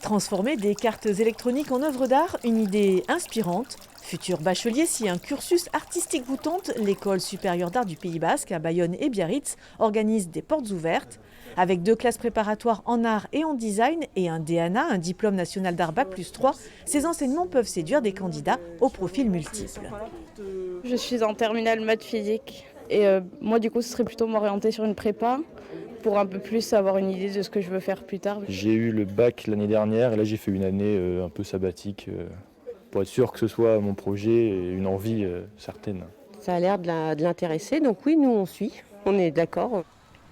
Transformer des cartes électroniques en œuvres d'art, une idée inspirante. Futur bachelier, si un cursus artistique vous tente, l'École supérieure d'art du Pays Basque à Bayonne et Biarritz organise des portes ouvertes. Avec 2 classes préparatoires en art et en design et un DNA, un diplôme national d'art Bac+3, ces enseignements peuvent séduire des candidats aux profils multiples. Je suis en terminale maths physique et moi du coup ce serait plutôt m'orienter sur une prépa pour un peu plus avoir une idée de ce que je veux faire plus tard. J'ai eu le bac l'année dernière et là j'ai fait une année un peu sabbatique pour être sûr que ce soit mon projet et une envie certaine. Ça a l'air de l'intéresser, donc oui, nous on suit, on est d'accord.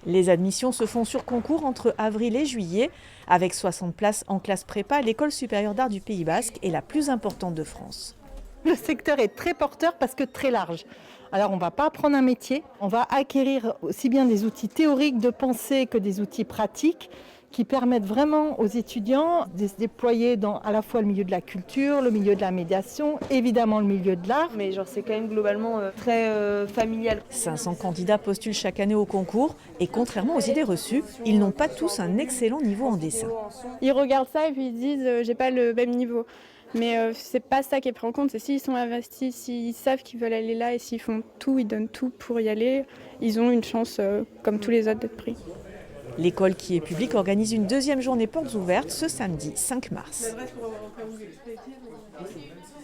Les admissions se font sur concours entre avril et juillet. Avec 60 places en classe prépa, l'École supérieure d'art du Pays Basque est la plus importante de France. Le secteur est très porteur parce que très large. Alors on ne va pas apprendre un métier, on va acquérir aussi bien des outils théoriques de pensée que des outils pratiques qui permettent vraiment aux étudiants de se déployer dans à la fois le milieu de la culture, le milieu de la médiation, évidemment le milieu de l'art. Mais genre c'est quand même globalement très familial. 500 candidats postulent chaque année au concours et contrairement aux idées reçues, ils n'ont pas tous un excellent niveau en dessin. Ils regardent ça et puis ils disent j'ai pas le même niveau. Mais c'est pas ça qui est pris en compte, c'est s'ils sont investis, s'ils savent qu'ils veulent aller là et s'ils font tout, ils donnent tout pour y aller, ils ont une chance comme tous les autres d'être pris. L'école qui est publique organise une 2e journée portes ouvertes ce samedi 5 mars.